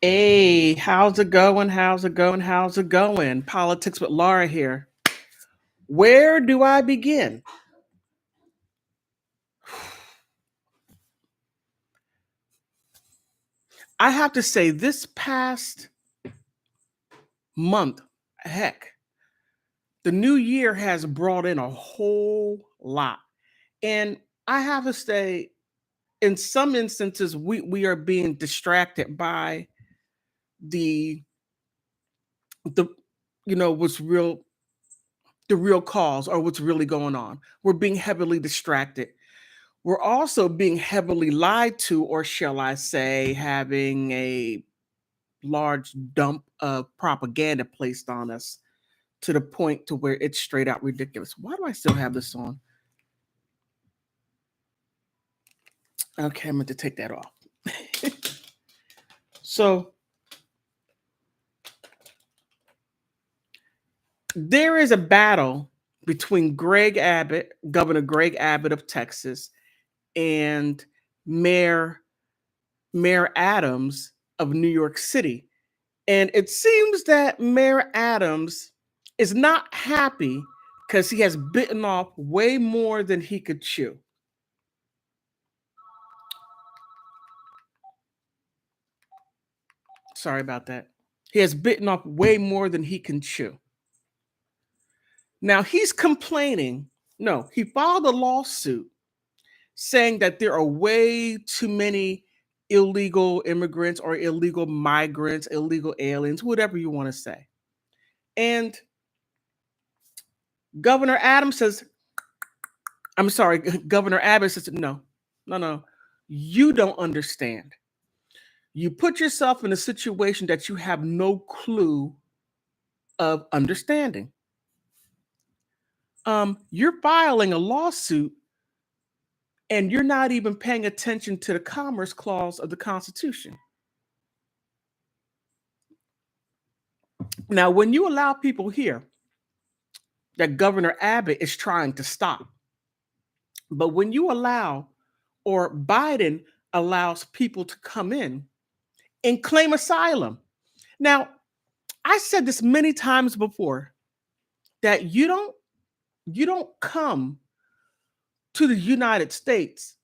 Hey, how's it going? How's it going? How's it going? Politics with Laura here. Where do I begin? I have to say, this past month, heck, the new year has brought in a whole lot. And I have to say, in some instances, we are being distracted by the the what's real the real cause or what's really going on. We're being heavily distracted. We're also being heavily lied to, or shall I say, having a large dump of propaganda placed on us to the point to where it's straight out ridiculous. Why do I still have this on? Okay, I'm going to take that off. So there is a battle between Governor Greg Abbott of Texas, and Mayor Mayor Adams of New York City. And it seems that Mayor Adams is not happy because he has bitten off way more than he could chew. Sorry about that. He has bitten off way more than he can chew. Now he's complaining. No, he filed a lawsuit saying that there are way too many illegal immigrants or illegal migrants, illegal aliens, whatever you want to say. And Governor Adams says, I'm sorry, Governor Abbott says, no, no, no, you don't understand. You put yourself in a situation that you have no clue of understanding. You're filing a lawsuit and you're not even paying attention to the Commerce Clause of the Constitution. Now, when you allow people here that Governor Abbott is trying to stop, but when you allow or Biden allows people to come in and claim asylum. Now, I said this many times before that you don't come to the United States,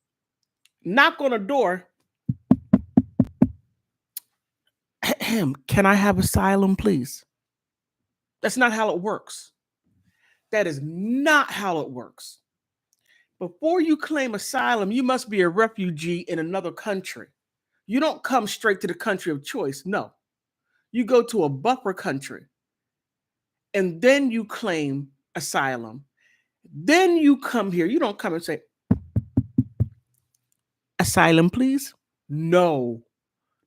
knock on a door, can I have asylum, please? That's not how it works. That is not how it works. Before you claim asylum, you must be a refugee in another country. You don't come straight to the country of choice. No, you go to a buffer country and then you claim asylum. Then you come here. You don't come and say, asylum, please. No,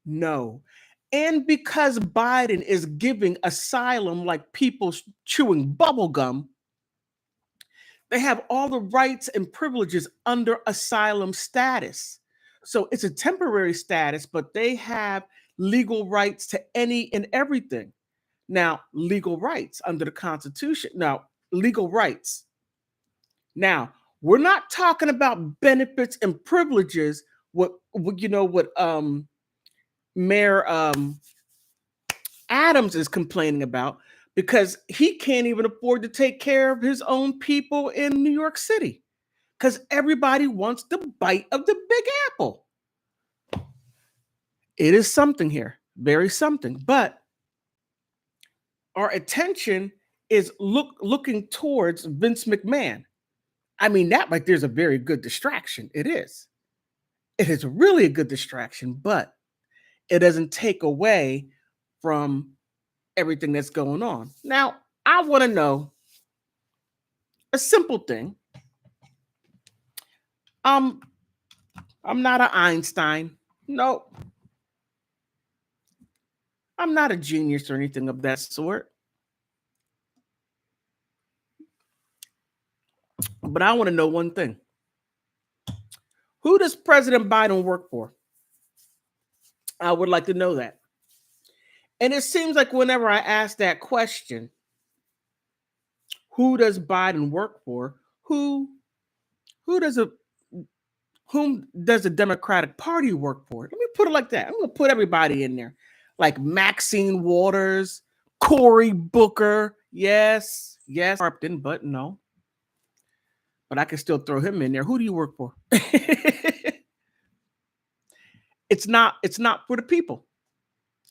no. And because Biden is giving asylum like people chewing bubble gum, they have all the rights and privileges under asylum status. So it's a temporary status, but they have legal rights to any and everything. Now, legal rights under the Constitution. Now, legal rights. Now, we're not talking about benefits and privileges. What Mayor Adams is complaining about, because he can't even afford to take care of his own people in New York City because everybody wants the bite of the big apple. It is something here, very something. But our attention is looking towards Vince McMahon. I mean, that right there's a very good distraction. It is. It is really a good distraction, but it doesn't take away from everything that's going on. Now, I want to know a simple thing. Um, I'm not an Einstein. No, I'm not a genius or anything of that sort. But I want to know one thing. Who does President Biden work for? I would like to know that. And it seems like whenever I ask that question, who does Biden work for? Who does a whom does the Democratic Party work for? Let me put it like that. I'm going to put everybody in there. like Maxine Waters, Cory Booker. Yes, yes, Sharpton, but no. But I can still throw him in there. Who do you work for? It's not for the people.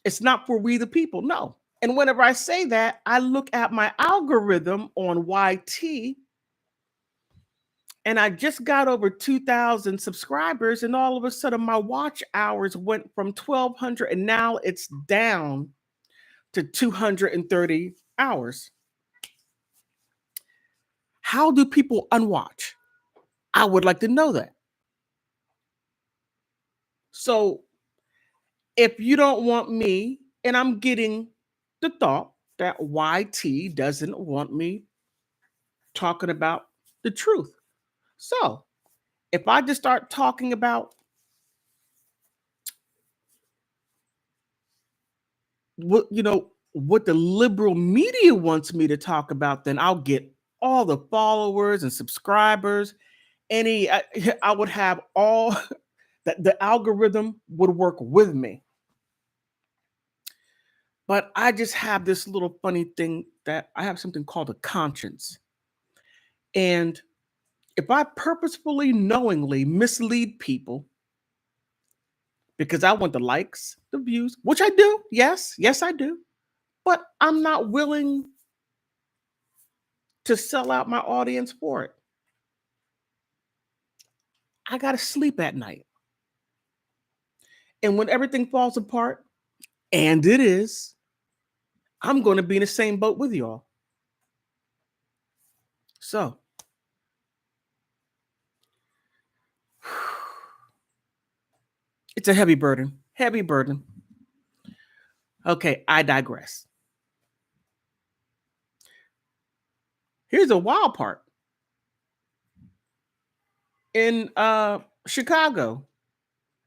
It's not for we the people. No. And whenever I say that, I look at my algorithm on YT and I just got over 2,000 subscribers, and all of a sudden my watch hours went from 1,200 and now it's down to 230 hours. How do people unwatch? I would like to know that. So if you don't want me, and I'm getting the thought that YT doesn't want me talking about the truth. So if I just start talking about what the liberal media wants me to talk about, then I'll get all the followers and subscribers. I would have all that, the algorithm would work with me. But I just have this little funny thing that I have something called a conscience. And if I purposefully, knowingly mislead people because I want the likes, the views, which I do, yes, I do, but I'm not willing to sell out my audience for it. I got to sleep at night. And when everything falls apart, and it is, I'm going to be in the same boat with y'all. So, it's a heavy burden. Heavy burden. Okay, I digress. Here's a wild part. In Chicago,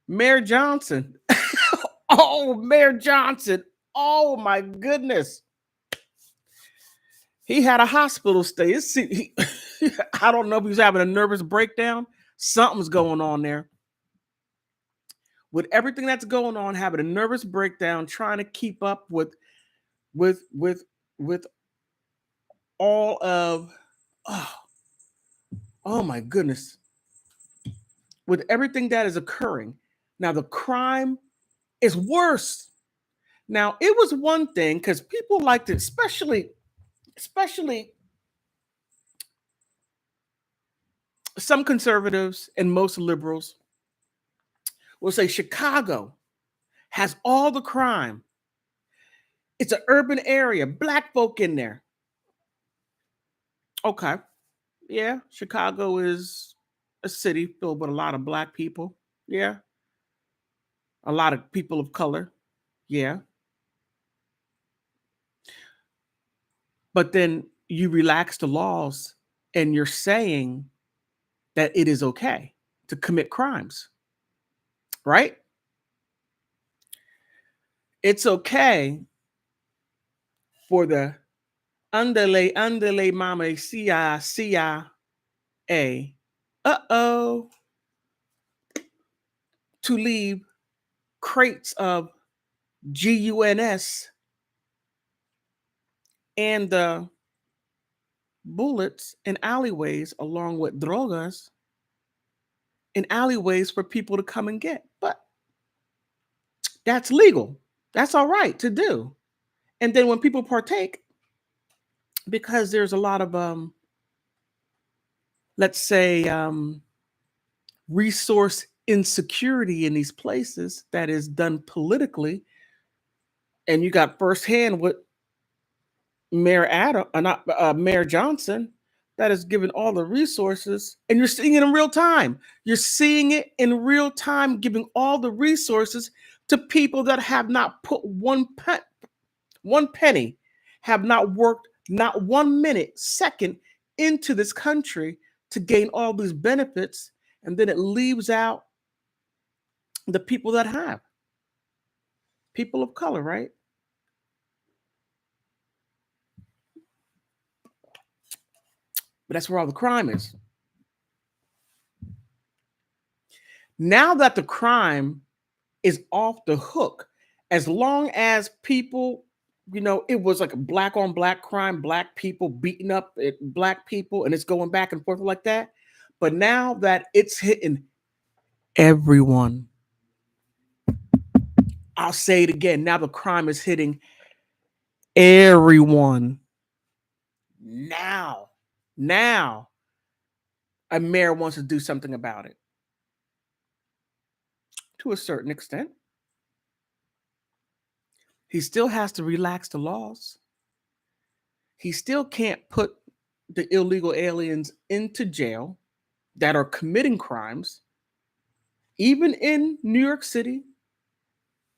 Mayor Johnson. Oh, Mayor Johnson. Oh my goodness. He had a hospital stay. I don't know if he was having a nervous breakdown. Something's going on there. With everything that's going on, having a nervous breakdown, trying to keep up with all of oh, oh my goodness. With everything that is occurring. Now the crime is worse. Now it was one thing because people like to, especially some conservatives and most liberals will say Chicago has all the crime. It's an urban area, black folk in there. Okay. Yeah, Chicago is a city filled with a lot of black people. Yeah. A lot of people of color. Yeah. But then you relax the laws and you're saying that it is okay to commit crimes, right? It's okay for the underlay mama CIA, uh-oh, to leave crates of GUNS and the bullets in alleyways along with drogas in alleyways for people to come and get. But that's legal. That's all right to do. And then when people partake, because there's a lot of let's say resource insecurity in these places that is done politically, and you got firsthand what Mayor Johnson, that is given all the resources, and you're seeing it in real time. You're seeing it in real time, giving all the resources to people that have not put one penny, have not worked not 1 minute, second into this country to gain all these benefits, and then it leaves out the people that have, people of color, right? But that's where all the crime is. Now that the crime is off the hook As long as people, it was like a black on black crime, black people beating up black people, and it's going back and forth like that. But now that it's hitting everyone, I'll say it again. Now the crime is hitting everyone. Now, a mayor wants to do something about it to a certain extent. He still has to relax the laws. He still can't put the illegal aliens into jail that are committing crimes, even in New York City,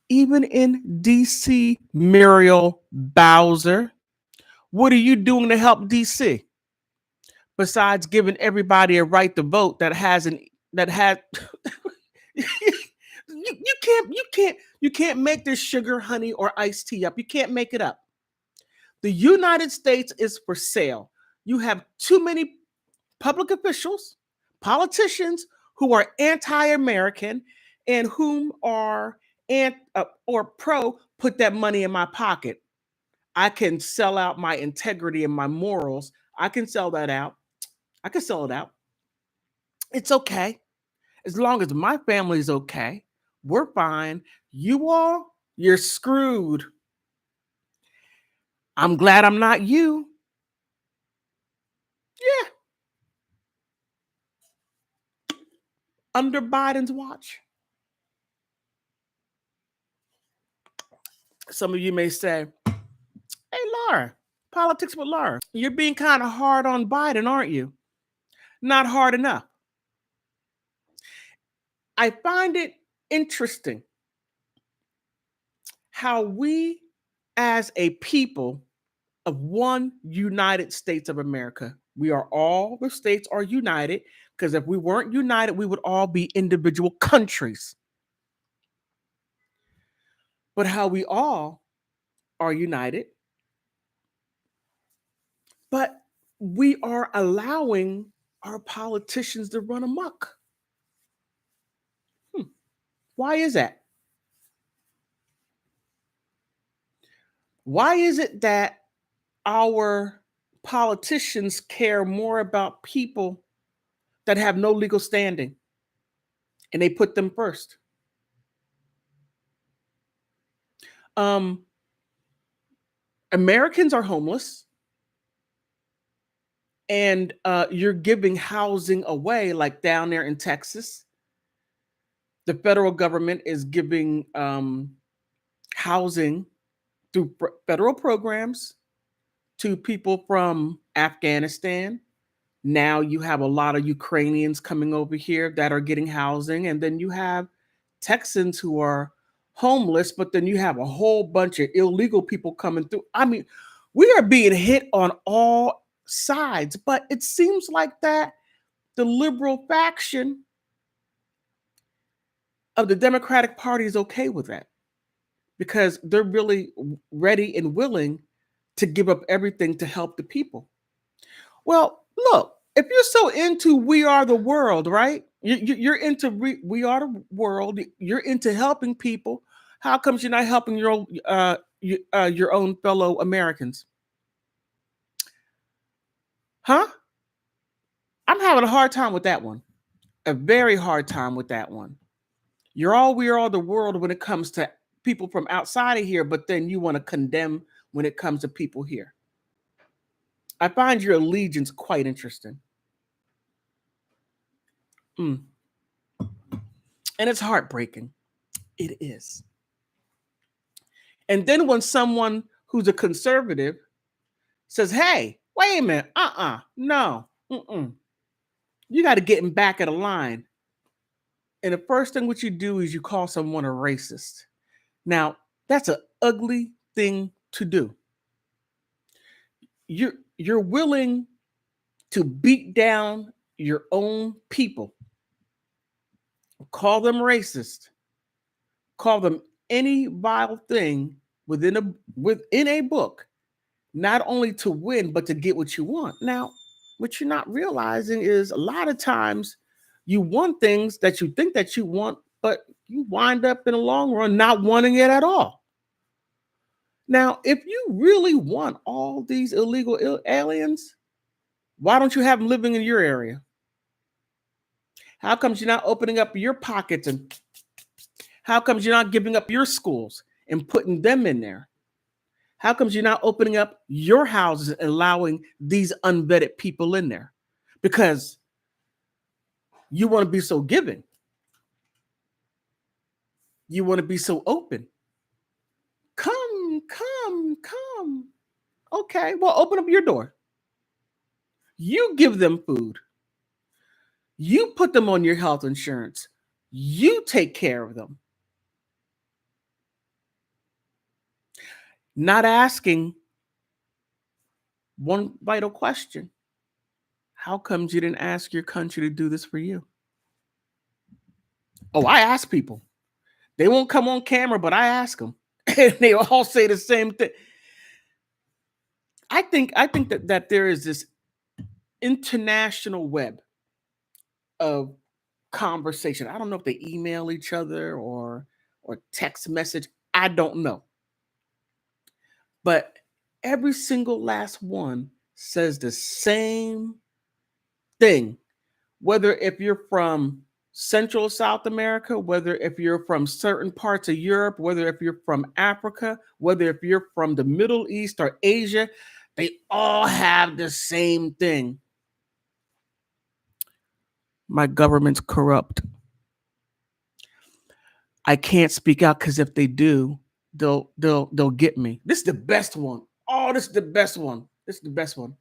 even in DC. Muriel Bowser, what are you doing to help DC besides giving everybody a right to vote that hasn't that had you can't make this sugar, honey, or iced tea up. You can't make it up. The United States is for sale. You have too many public officials, politicians who are anti-American and whom are or pro put that money in my pocket. I can sell out my integrity and my morals. I can sell that out. I can sell it out. It's okay. As long as my family's okay, we're fine. You all, you're screwed. I'm glad I'm not you. Yeah. Under Biden's watch. Some of you may say, hey, Laura, politics with Laura. You're being kind of hard on Biden, aren't you? Not hard enough. I find it interesting how we, as a people of one United States of America, all the states are united, because if we weren't united, we would all be individual countries. But how we all are united, but we are allowing our politicians to run amok. Why is that? Why is it that our politicians care more about people that have no legal standing and they put them first? Americans are homeless, and you're giving housing away, like down there in Texas. The federal government is giving housing through federal programs to people from Afghanistan. Now you have a lot of Ukrainians coming over here that are getting housing, and then you have Texans who are homeless, but then you have a whole bunch of illegal people coming through. I mean, we are being hit on all sides, but it seems like that the liberal faction of the Democratic Party is okay with that, because they're really ready and willing to give up everything to help the people. Well, look, if you're so into We Are the World, right? You're into We Are the World. You're into helping people. How comes you're not helping your own fellow Americans? Huh? I'm having a hard time with that one. A very hard time with that one. We are all the world when it comes to people from outside of here, but then you want to condemn when it comes to people here. I find your allegiance quite interesting. And it's heartbreaking. It is. And then when someone who's a conservative says, hey, wait a minute, no, you got to get him back at a line. And the first thing what you do is you call someone a racist. Now, that's an ugly thing to do. You're willing to beat down your own people, call them racist, call them any vile thing within a book, not only to win, but to get what you want. Now, what you're not realizing is a lot of times you want things that you think that you want, but you wind up in the long run not wanting it at all. Now, if you really want all these illegal aliens, why don't you have them living in your area? How comes you're not opening up your pockets, and how comes you're not giving up your schools and putting them in there? How comes you're not opening up your houses and allowing these unvetted people in there? Because you want to be so giving. You want to be so open. Come, come, come. Okay, well, open up your door. You give them food. You put them on your health insurance. You take care of them. Not asking one vital question. How comes you didn't ask your country to do this for you? Oh, I ask people. They won't come on camera, but I ask them. And they all say the same thing. I think that there is this international web of conversation. I don't know if they email each other or text message. I don't know. But every single last one says the same thing. Whether if you're from Central South America, whether if you're from certain parts of Europe, whether if you're from Africa, whether if you're from the Middle East or Asia, they all have the same thing. My government's corrupt. I can't speak out because if they do, they'll get me. This is the best one. Oh, this is the best one. This is the best one.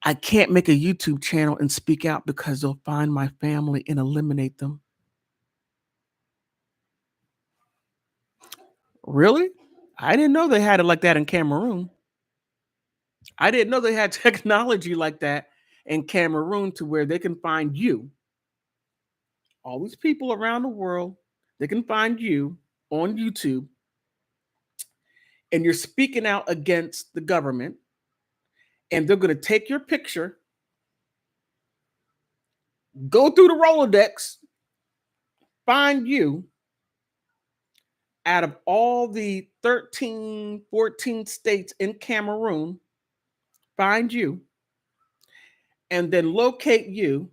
I can't make a YouTube channel and speak out because they'll find my family and eliminate them. Really? I didn't know they had it like that in Cameroon. I didn't know they had technology like that in Cameroon to where they can find you. All these people around the world, they can find you on YouTube and you're speaking out against the government, and they're going to take your picture, go through the Rolodex, find you out of all the 13, 14 states in Cameroon, find you, and then locate you,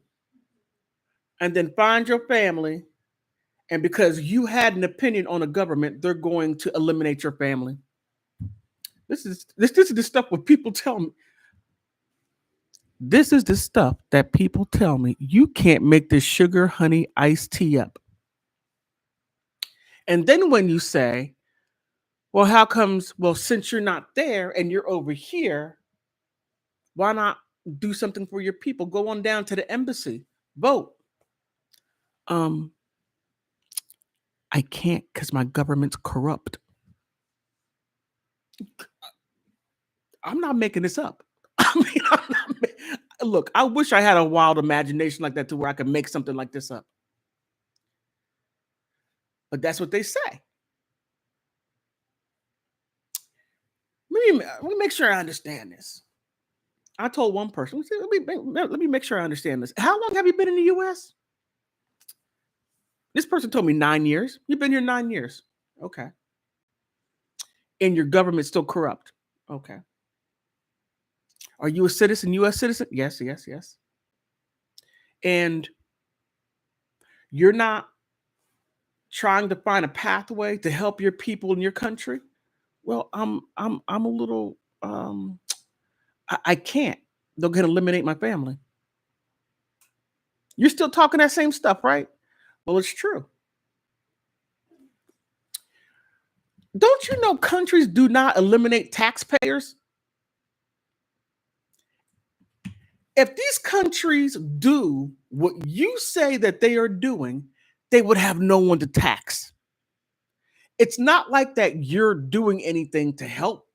and then find your family. And because you had an opinion on a government, they're going to eliminate your family. This is the stuff what people tell me. This is the stuff that people tell me. You can't make this sugar honey iced tea up. And then when you say, well, how comes, well, since you're not there and you're over here, why not do something for your people? Go on down to the embassy, vote. I can't because my government's corrupt. I'm not making this up. I mean, look, I wish I had a wild imagination like that to where I could make something like this up. But that's what they say. Let me make sure I understand this. I told one person, let me make sure I understand this. How long have you been in the US? This person told me 9 years. You've been here 9 years. Okay. And your government's still corrupt. Okay. Are you a citizen, US citizen? Yes, yes, yes. And you're not trying to find a pathway to help your people in your country? Well, I'm a little I can't. They're gonna eliminate my family. You're still talking that same stuff, right? Well, it's true. Don't you know countries do not eliminate taxpayers? If these countries do what you say that they are doing, they would have no one to tax. It's not like that you're doing anything to help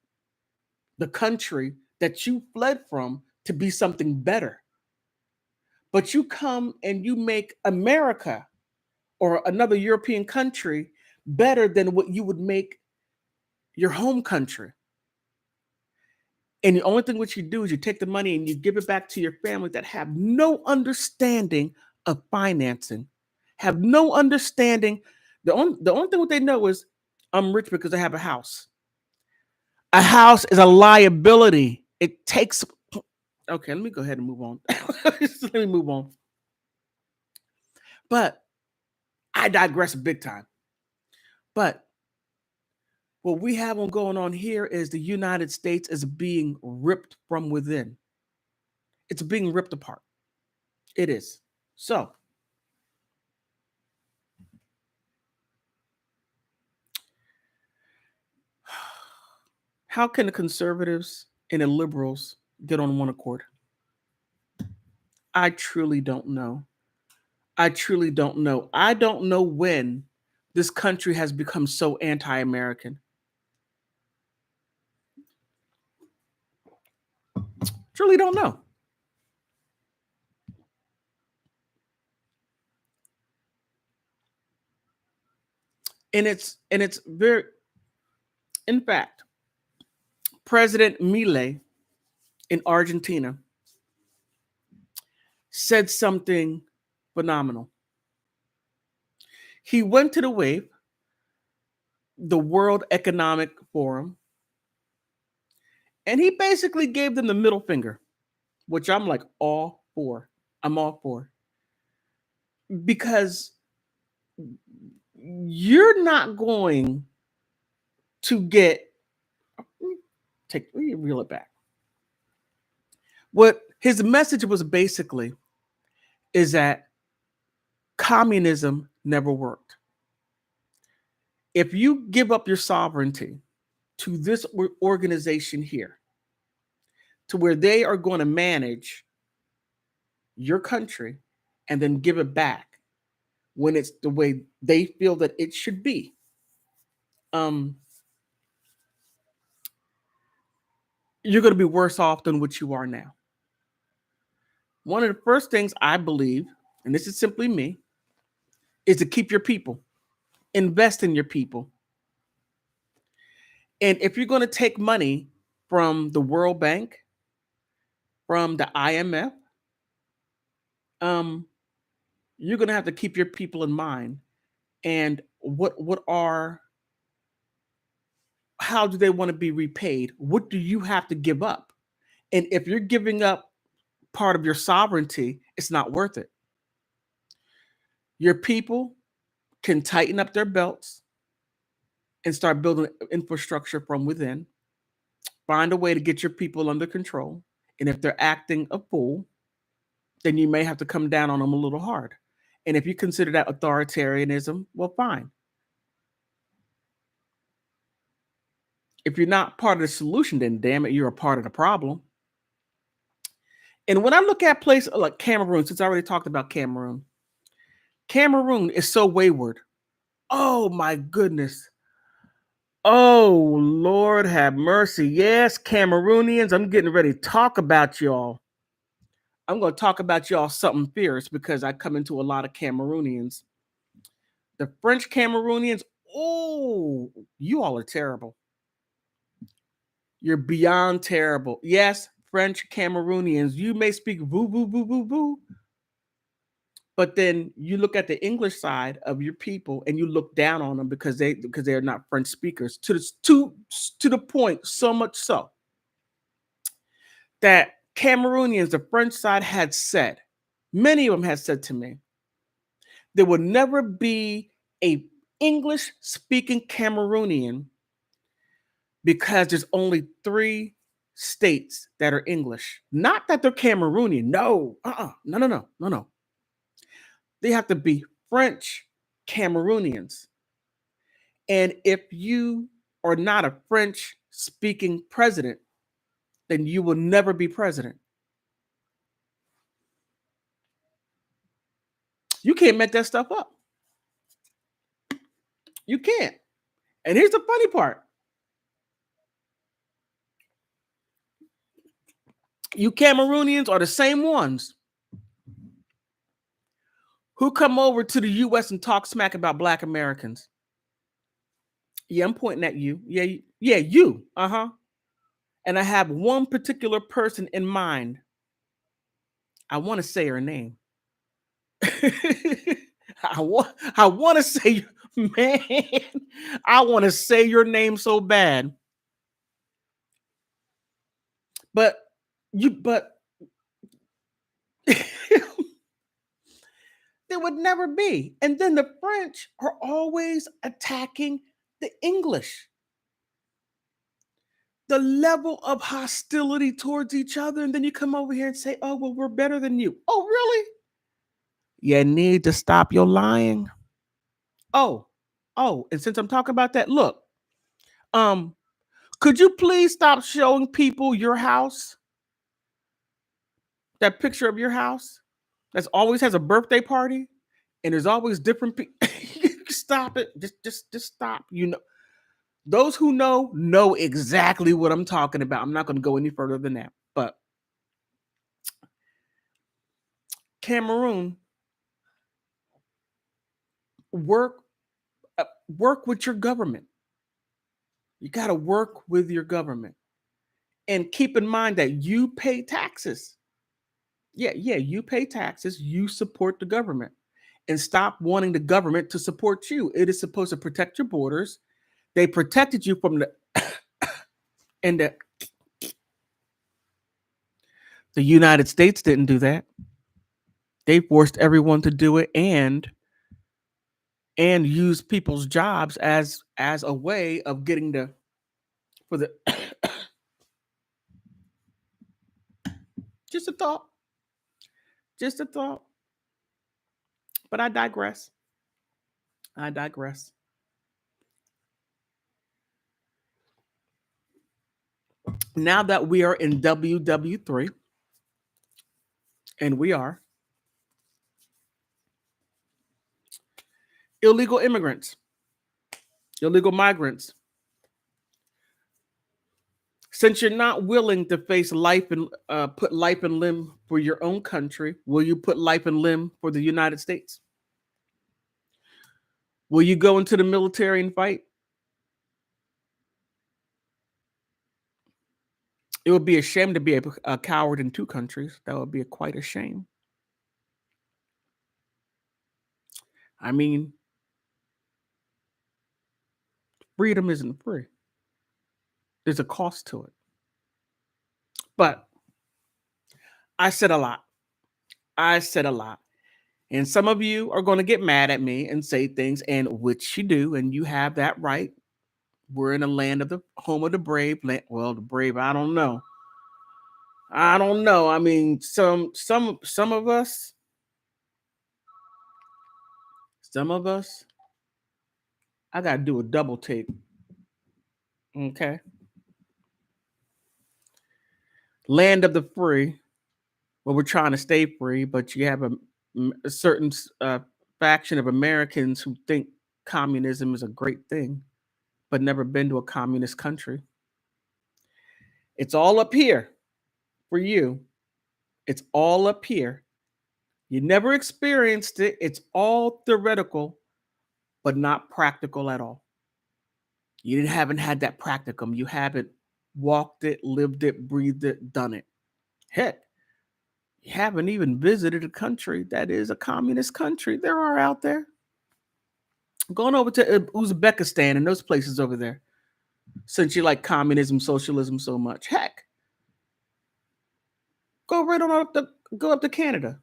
the country that you fled from to be something better. But you come and you make America or another European country better than what you would make your home country. And the only thing what you do is you take the money and you give it back to your family that have no understanding of financing, have no understanding. The only thing what they know is I'm rich because I have a house. A house is a liability. It takes. Okay, let me go ahead and move on. Let me move on. But I digress big time. But what we have on going on here is the United States is being ripped from within. It's being ripped apart. It is. So, how can the conservatives and the liberals get on one accord? I truly don't know. I truly don't know. I don't know when this country has become so anti-American. Truly don't know. And it's very, in fact, President Milei in Argentina said something phenomenal. He went to the World Economic Forum, and he basically gave them the middle finger, which I'm like all for. I'm all for. Because you're not going to get, let me reel it back. What his message was basically is that communism never worked. If you give up your sovereignty to this organization here, to where they are going to manage your country and then give it back when it's the way they feel that it should be, um, you're going to be worse off than what you are now. One of the first things I believe, and this is simply me, is to keep your people, invest in your people. And if you're going to take money from the World Bank, from the IMF, um, you're going to have to keep your people in mind. And how do they want to be repaid? What do you have to give up? And if you're giving up part of your sovereignty, it's not worth it. Your people can tighten up their belts and start building infrastructure from within. Find a way to get your people under control. And if they're acting a fool, then you may have to come down on them a little hard. And if you consider that authoritarianism, well, fine. If you're not part of the solution, then damn it, you're a part of the problem. And when I look at places like Cameroon, since I already talked about Cameroon, Cameroon is so wayward. Oh my goodness. Oh Lord have mercy. Yes, Cameroonians, I'm getting ready to talk about y'all. I'm going to talk about y'all something fierce because I come into a lot of Cameroonians. The French Cameroonians, oh, you all are terrible. You're beyond terrible. Yes, French Cameroonians, you may speak voo, voo, voo, voo, voo. But then you look at the English side of your people and you look down on them because they're not French speakers to the point, so much so that Cameroonians, the French side had said, many of them had said to me, there will never be a English speaking Cameroonian because there's only 3 states that are English. Not that they're Cameroonian. No, no. They have to be French Cameroonians. And if you are not a French speaking president, then you will never be president. You can't make that stuff up. You can't. And here's the funny part. You Cameroonians are the same ones who come over to the US and talk smack about Black Americans. Yeah, I'm pointing at you. Yeah, you. Uh-huh. And I have one particular person in mind. I want to say her name. I want to say Man, I want to say your name so bad, but but there would never be. And then the French are always attacking the English. The level of hostility towards each other, and then you come over here and say, "Oh, well, we're better than you." Oh, really? You need to stop your lying. Oh, and since I'm talking about that, look, um, could you please stop showing people your house? That picture of your house that's always has a birthday party, and there's always different people. Stop it. Just stop. You know, those who know exactly what I'm talking about. I'm not going to go any further than that. But Cameroon, work work with your government. You got to work with your government, and keep in mind that you pay taxes. Yeah, you pay taxes. You support the government, and stop wanting the government to support you. It is supposed to protect your borders. They protected you from and the United States didn't do that. They forced everyone to do it, and use people's jobs as a way of getting the for the just a thought, just a thought. But I digress. I digress. Now that we are in WW3, and we are illegal immigrants, illegal migrants, since you're not willing to face life and put life and limb for your own country, will you put life and limb for the United States? Will you go into the military and fight? It would be a shame to be a coward in two countries. That would be quite a shame. I mean, freedom isn't free. There's a cost to it. But I said a lot. I said a lot. And some of you are going to get mad at me and say things, and which you do, and you have that right. We're in a land of the home of the brave. Well, the brave, I don't know. I don't know. I mean, some of us, some of us, I gotta do a double take. Okay. Land of the free. Well, we're trying to stay free, but you have a certain faction of Americans who think communism is a great thing, but never been to a communist country. It's all up here for you. It's all up here. You never experienced it. It's all theoretical, but not practical at all. You haven't had that practicum. You haven't walked it, lived it, breathed it, done it. Heck, you haven't even visited a country that is a communist country. There are out there. Going over to Uzbekistan and those places over there, since you like communism, socialism so much. Heck, go right on go up to Canada.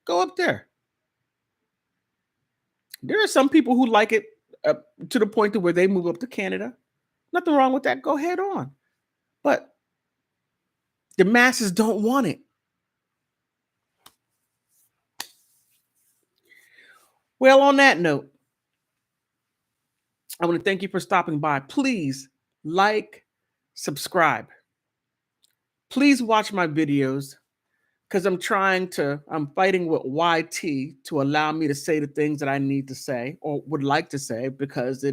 Go up there. There are some people who like it to the point to where they move up to Canada. Nothing wrong with that. Go head on. But the masses don't want it. Well, on that note, I want to thank you for stopping by. Please like, subscribe. Please watch my videos because I'm fighting with YT to allow me to say the things that I need to say or would like to say because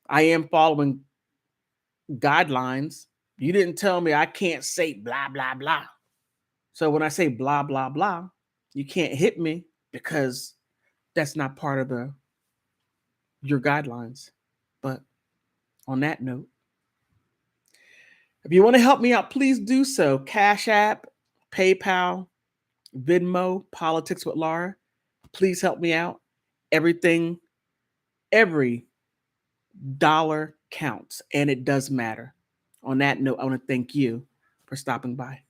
I am following guidelines. You didn't tell me I can't say blah, blah, blah. So when I say blah, blah, blah, you can't hit me because that's not part of your guidelines. But on that note, if you want to help me out, please do so. Cash App, PayPal, Venmo, Politics with Laura. Please help me out. Everything Every dollar counts and it does matter. On that note, I want to thank you for stopping by.